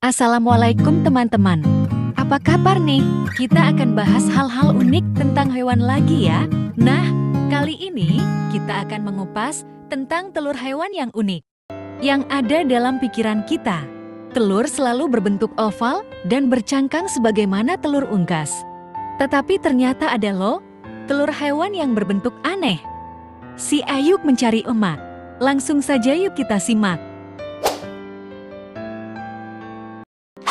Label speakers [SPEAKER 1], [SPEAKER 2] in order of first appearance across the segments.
[SPEAKER 1] Assalamualaikum teman-teman. Apa kabar nih? Kita akan bahas hal-hal unik tentang hewan lagi ya. Nah, kali ini kita akan mengupas tentang telur hewan yang unik yang ada dalam pikiran kita. Telur selalu berbentuk oval dan bercangkang sebagaimana telur unggas. Tetapi ternyata ada loh, telur hewan yang berbentuk aneh. Si Ayub mencari emak. Langsung saja yuk kita simak.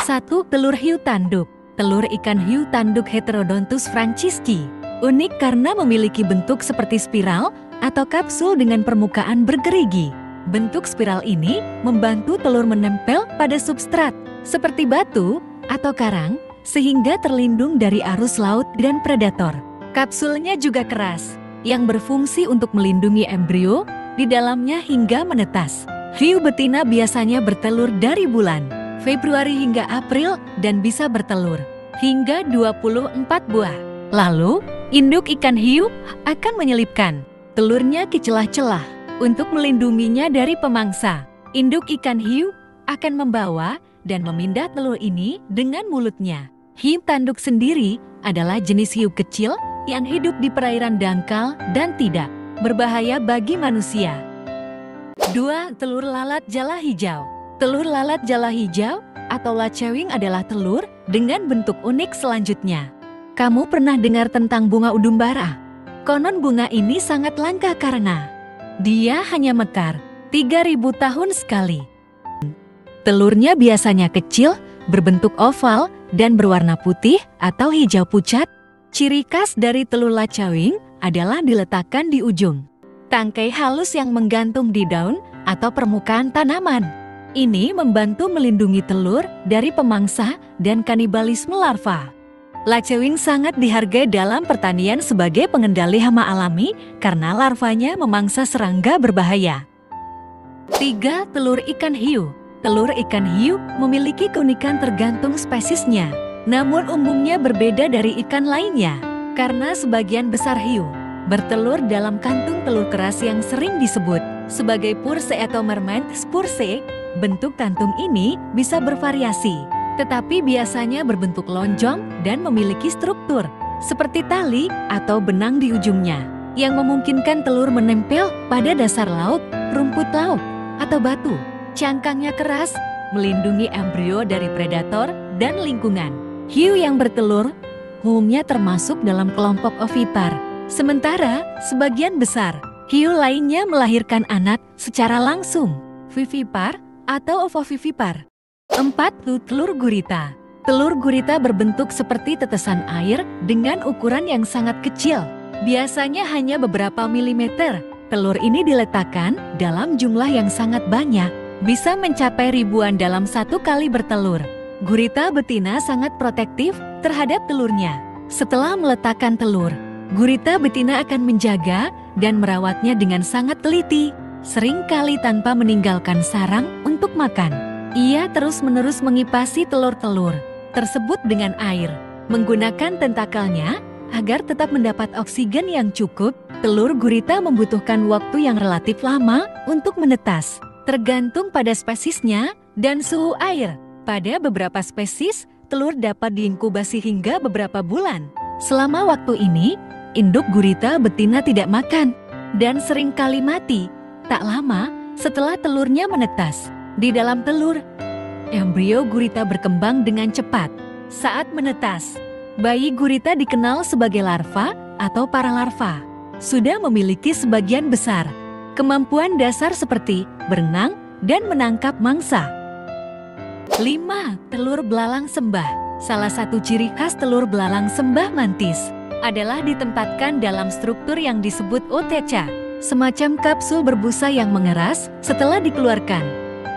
[SPEAKER 1] 1. Telur hiu tanduk. Telur ikan hiu tanduk Heterodontus francisci unik karena memiliki bentuk seperti spiral atau kapsul dengan permukaan bergerigi. Bentuk spiral ini membantu telur menempel pada substrat seperti batu atau karang sehingga terlindung dari arus laut dan predator. Kapsulnya juga keras yang berfungsi untuk melindungi embrio di dalamnya hingga menetas. Hiu betina biasanya bertelur dari bulan Februari hingga April dan bisa bertelur hingga 24 buah. Lalu, induk ikan hiu akan menyelipkan telurnya ke celah-celah untuk melindunginya dari pemangsa. Induk ikan hiu akan membawa dan memindah telur ini dengan mulutnya. Hiu tanduk sendiri adalah jenis hiu kecil yang hidup di perairan dangkal dan tidak berbahaya bagi manusia. 2. Telur lalat jala hijau. Telur lalat jala hijau atau lacewing adalah telur dengan bentuk unik selanjutnya. Kamu pernah dengar tentang bunga udumbara? Konon bunga ini sangat langka karena dia hanya mekar 3000 tahun sekali. Telurnya biasanya kecil, berbentuk oval, dan berwarna putih atau hijau pucat. Ciri khas dari telur lacewing adalah diletakkan di ujung tangkai halus yang menggantung di daun atau permukaan tanaman. Ini membantu melindungi telur dari pemangsa dan kanibalisme larva. Lacewing sangat dihargai dalam pertanian sebagai pengendali hama alami karena larvanya memangsa serangga berbahaya. 3. Telur ikan hiu. Telur ikan hiu memiliki keunikan tergantung spesiesnya, namun umumnya berbeda dari ikan lainnya karena sebagian besar hiu bertelur dalam kantung telur keras yang sering disebut sebagai purse atau mermaid purse. Bentuk kantung ini bisa bervariasi, tetapi biasanya berbentuk lonjong dan memiliki struktur seperti tali atau benang di ujungnya, yang memungkinkan telur menempel pada dasar laut, rumput laut, atau batu. Cangkangnya keras, melindungi embrio dari predator dan lingkungan. Hiu yang bertelur umumnya termasuk dalam kelompok ovipar, sementara sebagian besar hiu lainnya melahirkan anak secara langsung, vivipar atau ovovivipar. 4. Telur gurita. Telur gurita berbentuk seperti tetesan air dengan ukuran yang sangat kecil, biasanya hanya beberapa milimeter. Telur ini diletakkan dalam jumlah yang sangat banyak, bisa mencapai ribuan dalam satu kali bertelur. Gurita betina sangat protektif terhadap telurnya. Setelah meletakkan telur, gurita betina akan menjaga dan merawatnya dengan sangat teliti, seringkali tanpa meninggalkan sarang untuk makan. Ia terus-menerus mengipasi telur-telur tersebut dengan air, menggunakan tentakelnya agar tetap mendapat oksigen yang cukup. Telur gurita membutuhkan waktu yang relatif lama untuk menetas, tergantung pada spesiesnya dan suhu air. Pada beberapa spesies, telur dapat diinkubasi hingga beberapa bulan. Selama waktu ini, induk gurita betina tidak makan dan seringkali mati. Tak lama setelah telurnya menetas, di dalam telur, embrio gurita berkembang dengan cepat. Saat menetas, bayi gurita dikenal sebagai larva atau paralarva. Sudah memiliki sebagian besar kemampuan dasar seperti berenang dan menangkap mangsa. 5. Telur belalang sembah. Salah satu ciri khas telur belalang sembah mantis adalah ditempatkan dalam struktur yang disebut oteca, semacam kapsul berbusa yang mengeras. Setelah dikeluarkan,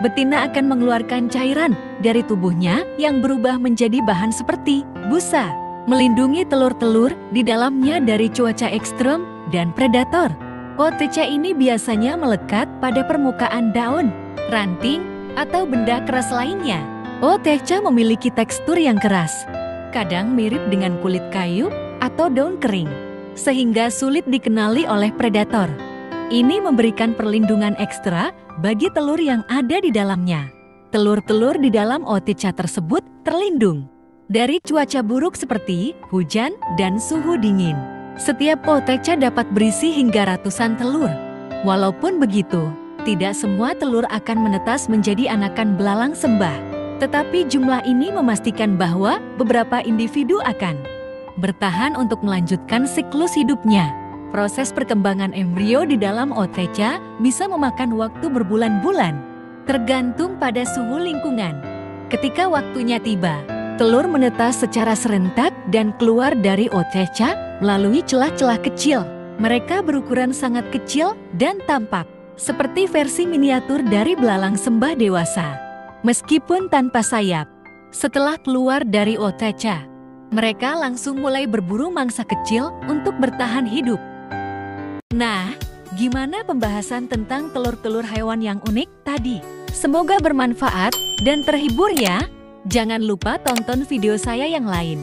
[SPEAKER 1] betina akan mengeluarkan cairan dari tubuhnya yang berubah menjadi bahan seperti busa, melindungi telur-telur di dalamnya dari cuaca ekstrem dan predator. OTC ini biasanya melekat pada permukaan daun, ranting, atau benda keras lainnya. OTC memiliki tekstur yang keras, kadang mirip dengan kulit kayu atau daun kering, sehingga sulit dikenali oleh predator. Ini memberikan perlindungan ekstra bagi telur yang ada di dalamnya. Telur-telur di dalam oteca tersebut terlindung dari cuaca buruk seperti hujan dan suhu dingin. Setiap oteca dapat berisi hingga ratusan telur. Walaupun begitu, tidak semua telur akan menetas menjadi anakan belalang sembah. Tetapi jumlah ini memastikan bahwa beberapa individu akan bertahan untuk melanjutkan siklus hidupnya. Proses perkembangan embrio di dalam oteca bisa memakan waktu berbulan-bulan, tergantung pada suhu lingkungan. Ketika waktunya tiba, telur menetas secara serentak dan keluar dari oteca melalui celah-celah kecil. Mereka berukuran sangat kecil dan tampak seperti versi miniatur dari belalang sembah dewasa. Meskipun tanpa sayap, setelah keluar dari oteca, mereka langsung mulai berburu mangsa kecil untuk bertahan hidup. Nah, gimana pembahasan tentang telur-telur hewan yang unik tadi? Semoga bermanfaat dan terhibur ya. Jangan lupa tonton video saya yang lain.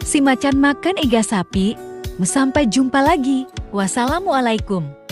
[SPEAKER 1] Si macan makan iga sapi. Sampai jumpa lagi. Wassalamualaikum.